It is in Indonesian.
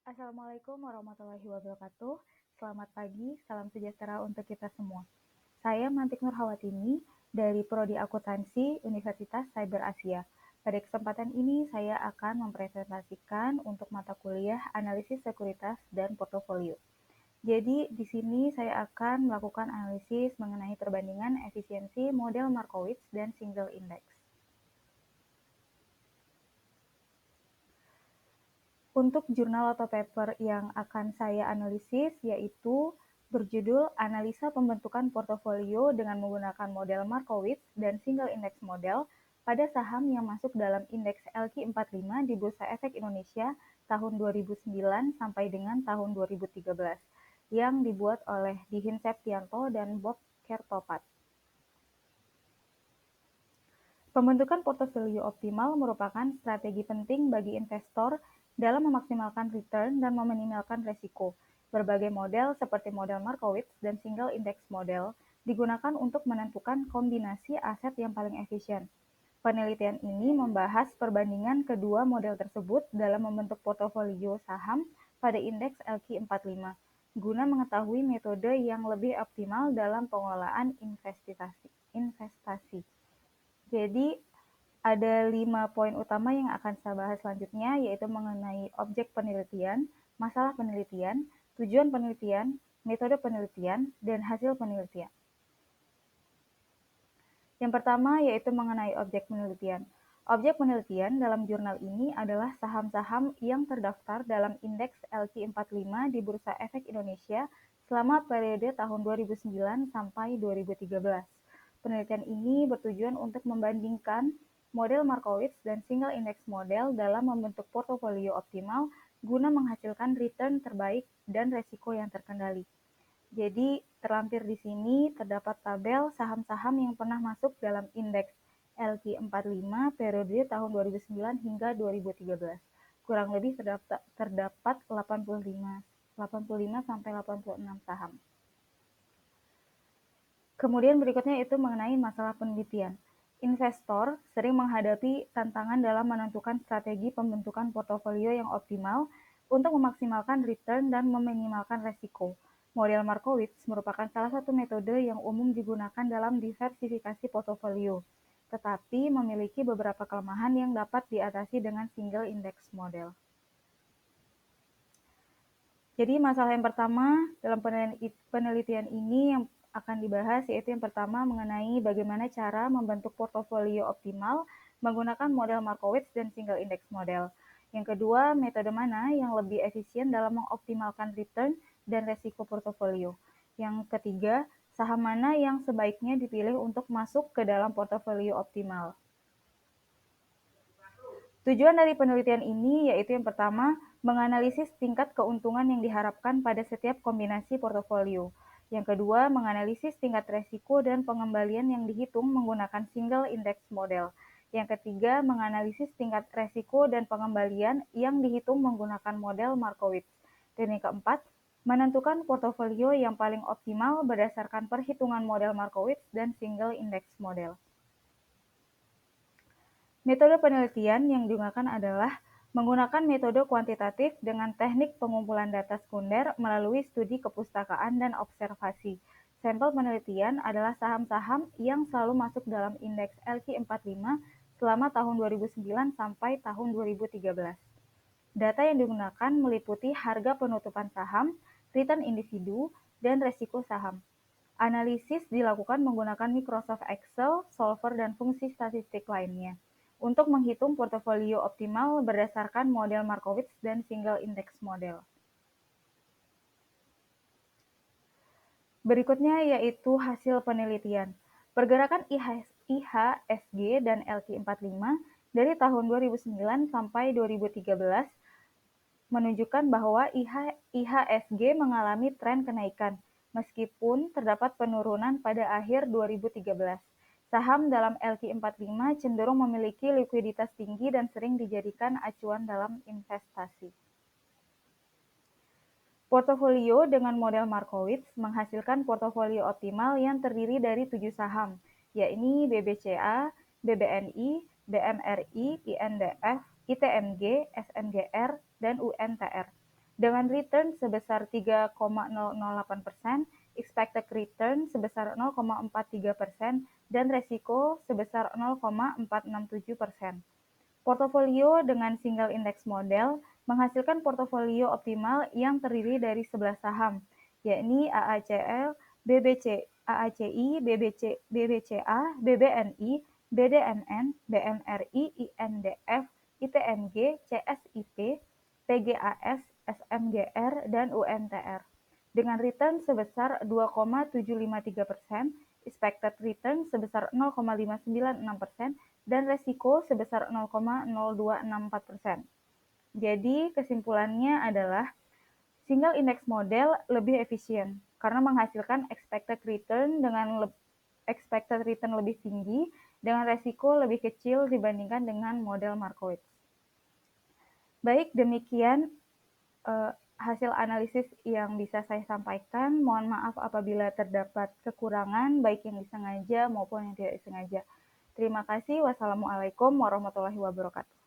Assalamualaikum warahmatullahi wabarakatuh. Selamat pagi, salam sejahtera untuk kita semua. Saya Mantik Nurhawatini dari Prodi Akuntansi Universitas Cyber Asia. Pada kesempatan ini saya akan mempresentasikan untuk mata kuliah Analisis Sekuritas dan Portofolio. Jadi di sini saya akan melakukan analisis mengenai perbandingan efisiensi model Markowitz dan single index. Untuk jurnal atau paper yang akan saya analisis yaitu berjudul Analisa Pembentukan Portofolio dengan menggunakan model Markowitz dan Single Index Model pada saham yang masuk dalam indeks LQ45 di Bursa Efek Indonesia tahun 2009 sampai dengan tahun 2013 yang dibuat oleh Dihin Septianto dan Bob Kertopat. Pembentukan portofolio optimal merupakan strategi penting bagi investor dalam memaksimalkan return dan meminimalkan resiko. Berbagai model seperti model Markowitz dan single index model digunakan untuk menentukan kombinasi aset yang paling efisien. Penelitian ini membahas perbandingan kedua model tersebut dalam membentuk portofolio saham pada indeks LQ45 guna mengetahui metode yang lebih optimal dalam pengelolaan investasi. Jadi, ada 5 poin utama yang akan saya bahas selanjutnya, yaitu mengenai objek penelitian, masalah penelitian, tujuan penelitian, metode penelitian, dan hasil penelitian. Yang pertama yaitu mengenai objek penelitian. Objek penelitian dalam jurnal ini adalah saham-saham yang terdaftar dalam indeks LQ45 di Bursa Efek Indonesia selama periode tahun 2009 sampai 2013. Penelitian ini bertujuan untuk membandingkan model Markowitz dan single index model dalam membentuk portofolio optimal guna menghasilkan return terbaik dan resiko yang terkendali. Jadi, terlampir di sini terdapat tabel saham-saham yang pernah masuk dalam indeks LQ45 periode tahun 2009 hingga 2013. Kurang lebih terdapat 85 sampai 86 saham. Kemudian berikutnya itu mengenai masalah penelitian. Investor sering menghadapi tantangan dalam menentukan strategi pembentukan portofolio yang optimal untuk memaksimalkan return dan meminimalkan resiko. Model Markowitz merupakan salah satu metode yang umum digunakan dalam diversifikasi portofolio, tetapi memiliki beberapa kelemahan yang dapat diatasi dengan single index model. Jadi masalah yang pertama dalam penelitian ini yang akan dibahas yaitu yang pertama mengenai bagaimana cara membentuk portofolio optimal menggunakan model Markowitz dan single index model. Yang kedua, metode mana yang lebih efisien dalam mengoptimalkan return dan resiko portofolio. Yang ketiga, saham mana yang sebaiknya dipilih untuk masuk ke dalam portofolio optimal. Tujuan dari penelitian ini yaitu yang pertama, menganalisis tingkat keuntungan yang diharapkan pada setiap kombinasi portofolio. Yang kedua, menganalisis tingkat resiko dan pengembalian yang dihitung menggunakan single index model. Yang ketiga, menganalisis tingkat resiko dan pengembalian yang dihitung menggunakan model Markowitz. Dan yang keempat, menentukan portofolio yang paling optimal berdasarkan perhitungan model Markowitz dan single index model. Metode penelitian yang digunakan adalah menggunakan metode kuantitatif dengan teknik pengumpulan data sekunder melalui studi kepustakaan dan observasi. Sampel penelitian adalah saham-saham yang selalu masuk dalam indeks LQ45 selama tahun 2009 sampai tahun 2013. Data yang digunakan meliputi harga penutupan saham, return individu, dan resiko saham. Analisis dilakukan menggunakan Microsoft Excel, solver, dan fungsi statistik lainnya untuk menghitung portofolio optimal berdasarkan model Markowitz dan single index model. Berikutnya yaitu hasil penelitian. Pergerakan IHSG dan LQ45 dari tahun 2009 sampai 2013 menunjukkan bahwa IHSG mengalami tren kenaikan, meskipun terdapat penurunan pada akhir 2013. Saham dalam LQ45 cenderung memiliki likuiditas tinggi dan sering dijadikan acuan dalam investasi. Portofolio dengan model Markowitz menghasilkan portofolio optimal yang terdiri dari 7 saham, yakni BBCA, BBNI, BMRI, INDF, ITMG, SNGR, dan UNTR. dengan return sebesar 3,008%, expected return sebesar 0,43%, dan resiko sebesar 0,467%. Portofolio dengan single index model menghasilkan portofolio optimal yang terdiri dari 11 saham, yakni AACL, AACI, BBCA, BBNI, BDMN, BMRI, INDF, ITNG, CSIP, PGAS, SMGR, dan UMTR. Dengan return sebesar 2,753%, expected return sebesar 0,596%, dan resiko sebesar 0,0264%. Jadi kesimpulannya adalah single index model lebih efisien karena menghasilkan expected return lebih tinggi dengan resiko lebih kecil dibandingkan dengan model Markowitz. Baik, demikian hasil analisis yang bisa saya sampaikan. Mohon maaf apabila terdapat kekurangan, baik yang disengaja maupun yang tidak disengaja. Terima kasih. Wassalamualaikum warahmatullahi wabarakatuh.